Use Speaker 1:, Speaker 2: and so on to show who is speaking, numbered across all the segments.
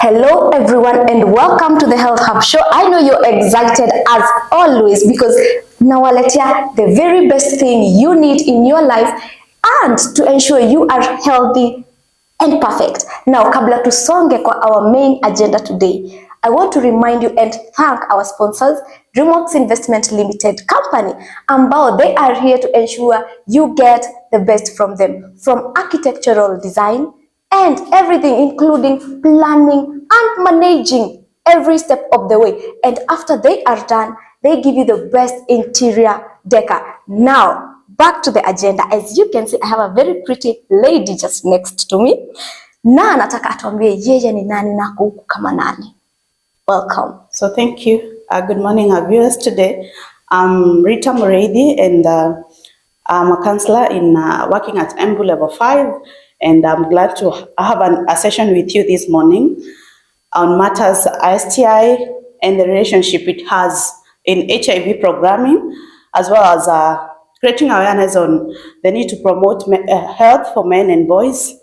Speaker 1: Hello everyone and welcome to the Health Hub Show. I know you're excited as always because nawaletea the very best thing you need in your life and to ensure you are healthy and perfect. Now, kabla tusonge kwa our main agenda today, I want to remind you and thank our sponsors, Dreamworks Investment Limited Company, ambao they are here to ensure you get the best from them, from architectural design and everything, including planning and managing every step of the way. And after they are done, they give you the best interior decor. Now, back to the agenda. As you can see, I have a very pretty lady just next to me. Na nataka atuambie yeye ni nani na huku kama nani. Welcome.
Speaker 2: So thank you. Good morning, our viewers. Today, I'm Rita Muredi, and I'm a counselor in working at MBU Level 5. And I'm glad to have a session with you this morning on matters STI and the relationship it has in HIV programming, as well as creating awareness on the need to promote health for men and boys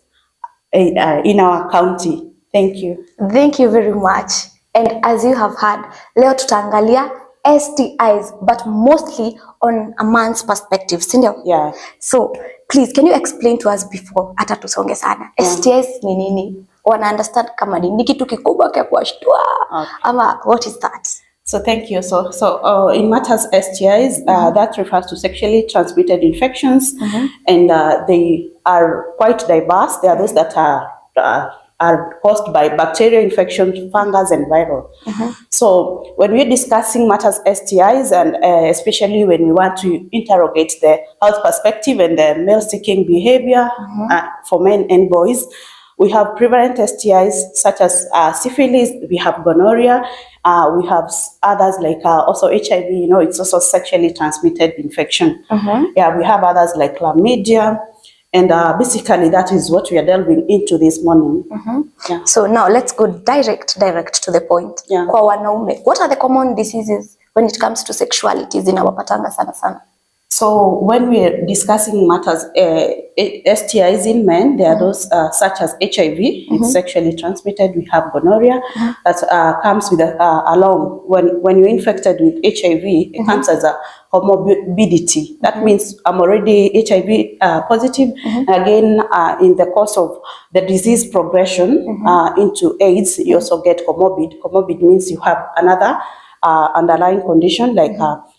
Speaker 2: in our county. Thank you.
Speaker 1: Thank you very much. And as you have heard, leo tutaangalia STIs, but mostly on a man's perspective, sindio?
Speaker 2: Yeah.
Speaker 1: So, please, can you explain to us before hata tusonge sana? Yeah. STIs ni nini? Wana understand kama ni kitu kikubwa kia kuashtua. Okay. Ama what is that?
Speaker 2: So thank you. So in matters STIs, that refers to sexually transmitted infections, and they are quite diverse. There are those that are caused by bacterial infections, fungus, and viral. So when we're discussing matters STIs, and especially when we want to interrogate the health perspective and the male-seeking behavior for men and boys, we have prevalent STIs such as syphilis, we have gonorrhea, we have others like also HIV, you know, it's also sexually transmitted infection. Yeah, we have others like chlamydia. And basically, that is what we are delving into this morning. Yeah.
Speaker 1: So now let's go direct to the point.
Speaker 2: Yeah.
Speaker 1: Kwa wanaume, what are the common diseases when it comes to sexuality zinawapatanga sana sana?
Speaker 2: So when we are discussing matters STIs in men, there are those such as HIV, it's sexually transmitted. We have gonorrhea that comes with along when you're infected with HIV, it comes as a comorbidity. That means I'm already HIV positive. Again, in the course of the disease progression into AIDS, you also get comorbid. Comorbid means you have another underlying condition like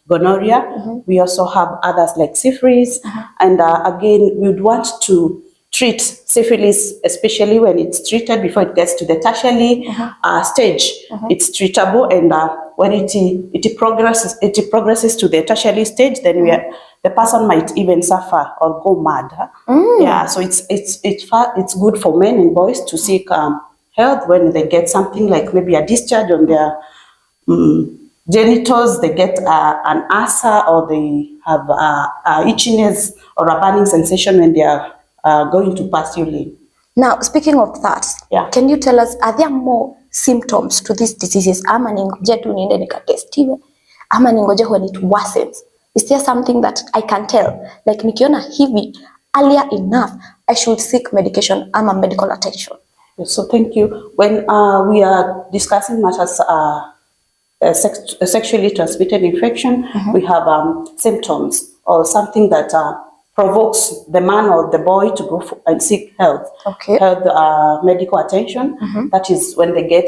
Speaker 2: gonorrhea. We also have others like syphilis. And again, we would want to treat syphilis, especially when it's treated before it gets to the tertiary stage. It's treatable, and when it progresses to the tertiary stage, then the person might even suffer or go mad. Yeah, so it's good for men and boys to seek help when they get something like maybe a discharge on their genitals, they get an ulcer, or they have itchiness or a burning sensation when they are going to pass urine.
Speaker 1: Now, speaking of that, can you tell us, are there more symptoms to these diseases? Ama ningoje tu niende nikatestiwe? Ama ningoje when it worsens? Is there something that I can tell? Like nikiona hivi earlier enough, I should seek medication ama medical attention.
Speaker 2: So thank you. When we are discussing matters sexually transmitted infection, we have symptoms or something that provokes the man or the boy to go and seek health medical attention. That is when they get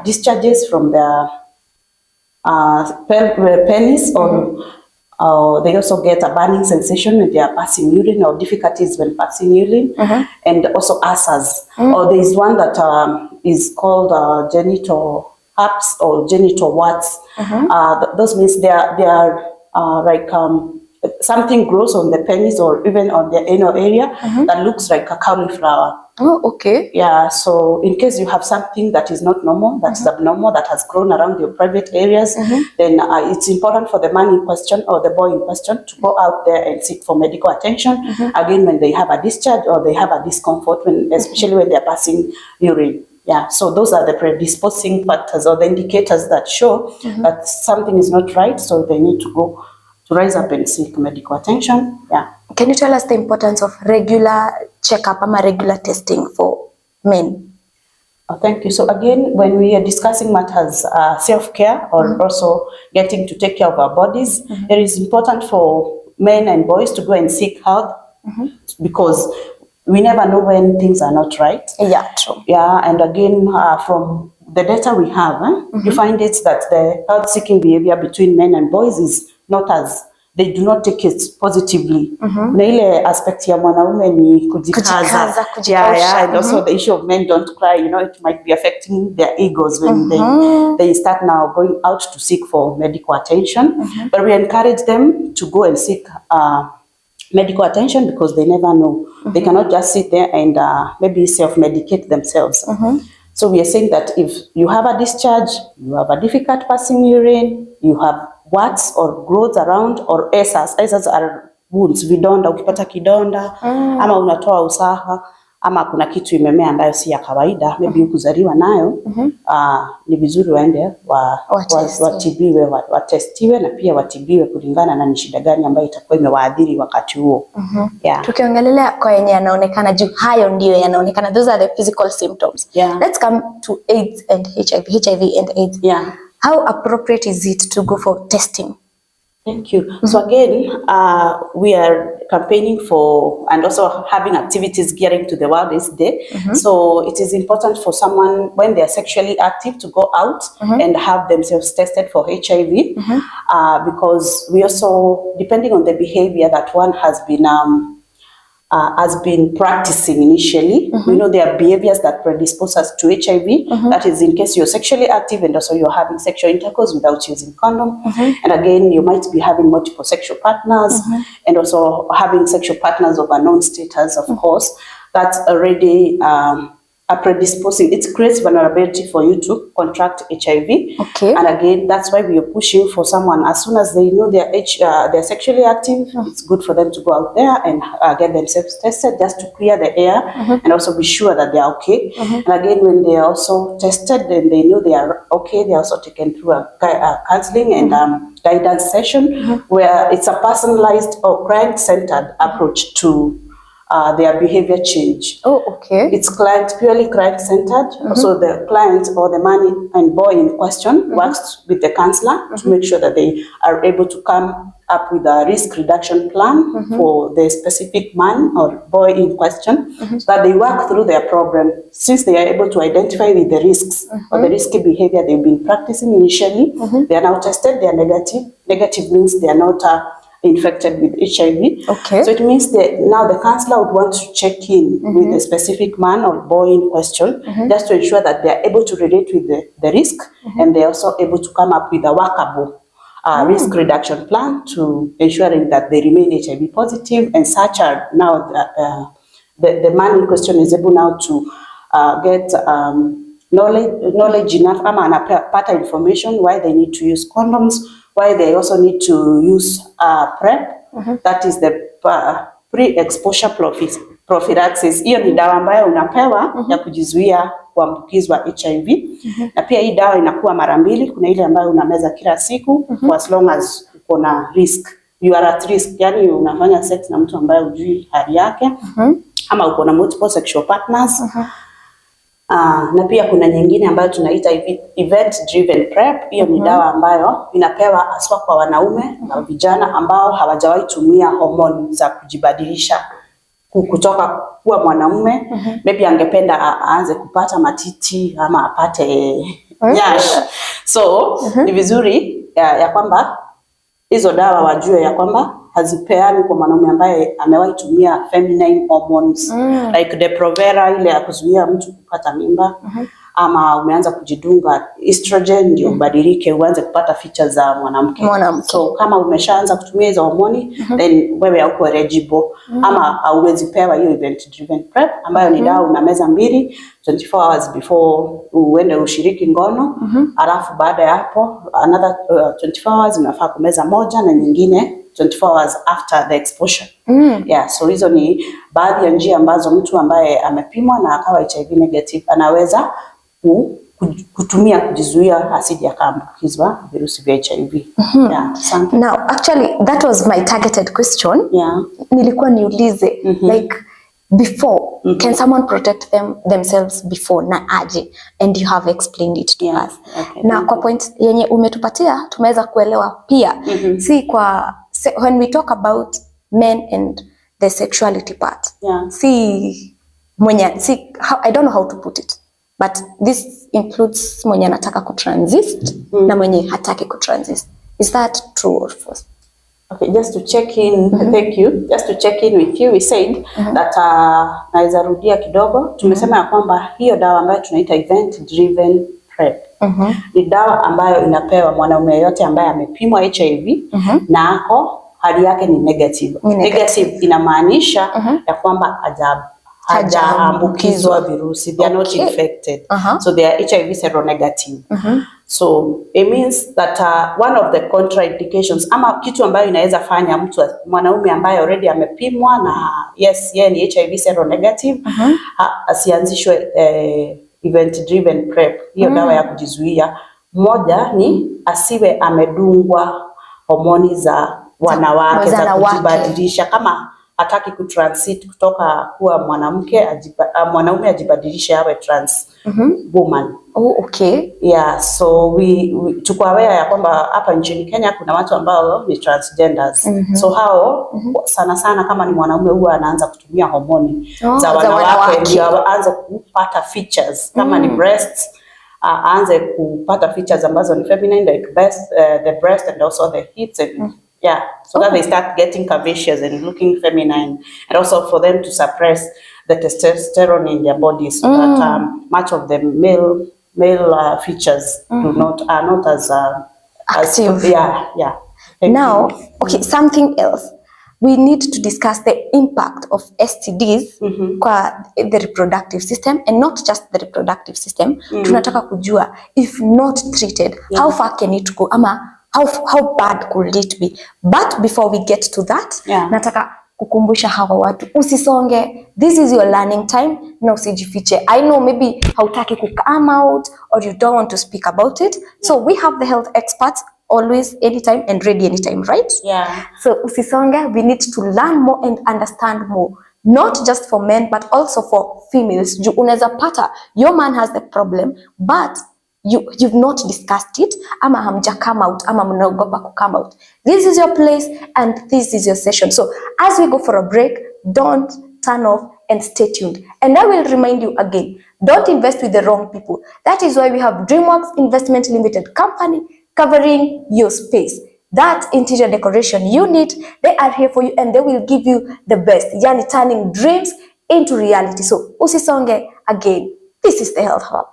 Speaker 2: discharges from their penis, or they also get a burning sensation when they are passing urine, or difficulties when passing urine, and also ulcers. Or there is one that is called genital herpes or genital warts. Those means they are like something grows on the penis or even on the anal area that looks like a cauliflower.
Speaker 1: Oh, okay.
Speaker 2: Yeah, so in case you have something that is not normal, that is abnormal, that has grown around your private areas, then it's important for the man in question or the boy in question to go out there and seek for medical attention. Again, when they have a discharge or they have a discomfort, especially when they are passing urine. Yeah, so those are the predisposing factors or the indicators that show that something is not right, so they need to go to rise up and seek medical attention. Yeah.
Speaker 1: Can you tell us the importance of regular checkup or regular testing for men?
Speaker 2: Oh, thank you. So again, when we are discussing matters self-care or also getting to take care of our bodies, it is important for men and boys to go and seek help because we never know when things are not right.
Speaker 1: Yeah, true.
Speaker 2: Yeah, and again, from the data we have, you find it that the health-seeking behavior between men and boys is not as, they do not take it positively. Na ile aspect ya mwanaume ni kujikaza. Yeah, and also the issue of men don't cry, you know, it might be affecting their egos when they start now going out to seek for medical attention. But we encourage them to go and seek medical attention because they never know. They cannot just sit there and maybe self-medicate themselves. So we are saying that if you have a discharge, you have a difficult passing urine, you have warts or growths around, or STIs. STIs are wounds, vidonda, ukipata kidonda, ama unatoa usaha, ama kuna kitu imemea ambayo si ya kawaida, maybe ukuzaliwa nayo, ni vizuri waende watibiwe, watestiwe na pia watibiwe kulingana na ni shida gani ambayo itakuwa imewaadhiri wakati huo. Yeah.
Speaker 1: Tukiongelelea kwa yenye yanaonekana juu, hayo ndio yanaonekana, those are the physical symptoms. Let's come to AIDS and HIV and AIDS. How appropriate is it to go for testing?
Speaker 2: Thank you. So again, we are campaigning for and also having activities gearing to the World AIDS Day. So it is important for someone when they are sexually active to go out and have themselves tested for HIV because we also, depending on the behavior that one has been practicing initially, we know there are behaviors that predispose us to HIV. That is in case you're sexually active and also you're having sexual intercourse without using condom. And again, you might be having multiple sexual partners and also having sexual partners of unknown status, of course. That's already a predisposing. It creates vulnerability for you to contract HIV. And again, that's why we are pushing for someone, as soon as they know they're sexually active, it's good for them to go out there and get themselves tested just to clear the air and also be sure that they are okay. And again, when they are also tested, then they know they are okay. They are also taken through a counseling and guidance session where it's a personalized or client-centered approach to their behavior change. It's purely client-centered. So the client or the man and boy in question works with the counselor to make sure that they are able to come up with a risk reduction plan for the specific man or boy in question, so that they work through their problem. Since they are able to identify with the risks or the risky behavior they've been practicing initially, they are now tested, they are negative. Negative means they are not infected with HIV. So it means that now the counselor would want to check in with the specific man or boy in question just to ensure that they are able to relate with the risk and they are also able to come up with a workable risk reduction plan to ensuring that they remain HIV positive, and such are now the man in question is able now to get knowledge enough ama anapata information why they need to use condoms, why they also need to use PrEP, that is the pre-exposure prophylaxis. Hiyo ni dawa ambayo unapewa ya kujizuia kuambukizwa HIV. Na pia hii dawa inakuwa mara mbili, kuna ile ambayo unameza kila siku for as long as uko na risk. You are at risk, yani unafanya sex na mtu ambaye hujui hali yake, ama uko na multiple sexual partners. Na pia kuna nyingine ambayo tunaita event driven PrEP. Hiyo ni dawa ambayo inapewa haswa kwa wanaume na vijana ambao hawajawahi tumia homoni za kujibadilisha kutoka kuwa mwanamume. Maybe angependa aanze kupata matiti ama apate nyash. So ni vizuri ya kwamba hizo dawa wajue ya kwamba hazipeani kwa mwanaume ambaye amewahi tumia feminine hormones like the Provera ile ya kuzuia mtu kupata mimba, ama umeanza kujidunga estrogen ndio ubadilike uanze kupata features za mwanamke. So kama umeshaanza kutumia hizo hormoni then wewe hauko eligible ama hauwezi pewa hiyo event driven PrEP ambayo ni dawa unameza 2 24 hours before uende ushiriki ngono, alafu baada ya hapo another 24 hours unafaa kumeza moja na nyingine 24 hours after the exposure. So hizo ni baadhi ya njia ambazo mtu ambaye amepimwa na akawa HIV negative anaweza kutumia kujizuia asije akaambukizwa virusi vya HIV.
Speaker 1: Now actually that was my targeted question. Nilikuwa niulize like before, can someone protect themselves before na aje? And you have explained it to us.
Speaker 2: Okay,
Speaker 1: na kwa point yenye umetupatia tumeweza kuelewa pia si kwa when we talk about men and the sexuality part, si mwenye I don't know how to put it, but this includes mwenye anataka kutransit na mwenye hataki kutransit. Is that true or false?
Speaker 2: Okay, just to check in, thank you. Just to check in with you, we said that naweza rudia kidogo. Tumesema ya kwamba hiyo dawa ambayo tunaita event driven PrEP ni dawa ambayo inapewa mwanaume yote ambaye amepimwa HIV na ako hali yake ni negative. Negative inamaanisha ya kwamba hajaambukizwa virusi, they are not infected, so they are HIV seronegative. So it means that one of the contraindications ama kitu ambayo inaweza fanya mtu mwanaume ambaye already amepimwa na yes yeye ni HIV seronegative asianzishwe event driven PrEP, hiyo dawa ya kujizuia. Moja ni asiwe amedungwa homoni za wanawake za kujibadilisha, kama hataki kutransit kutoka kuwa mwanamke mwanaume ajibadilishe awe trans woman.
Speaker 1: Oh, okay.
Speaker 2: Yeah, so we tuko aware ya kwamba hapa nchini Kenya kuna watu ambao ni transgenders. So hao sana sana kama ni mwanaume huwa anaanza kutumia homoni za wanawake ndio aanze kupata features kama ni breasts, aanze kupata features ambazo ni feminine like the breast and also the hips and so that they start getting curvaceous and looking feminine, and also for them to suppress the testosterone in their bodies so that much of the male features are not as
Speaker 1: active.
Speaker 2: Now,
Speaker 1: okay, something else. We need to discuss the impact of STDs kwa the reproductive system, and not just the reproductive system. Tunataka kujua if not treated, how far can it go? Ama how bad could it be? But before we get to that, nataka kukumbusha hawa watu usisonge. This is your learning time, na usijifiche. I know maybe hautaki ku come out or you don't want to speak about it. So we have the health experts always, anytime and ready anytime, right? So usisonge, we need to learn more and understand more. Not just for men but also for females. Juu unaweza pata your man has the problem but you've not discussed it, ama hamja come out, ama mnaogopa ku come out. This is your place and this is your session. So as we go for a break, don't turn off and stay tuned. And I will remind you again, don't invest with the wrong people. That is why we have DreamWorks Investment Limited Company covering your space. That interior decoration you need, they are here for you and they will give you the best. Yani turning dreams into reality. So usisonge again. This is the Health Hub.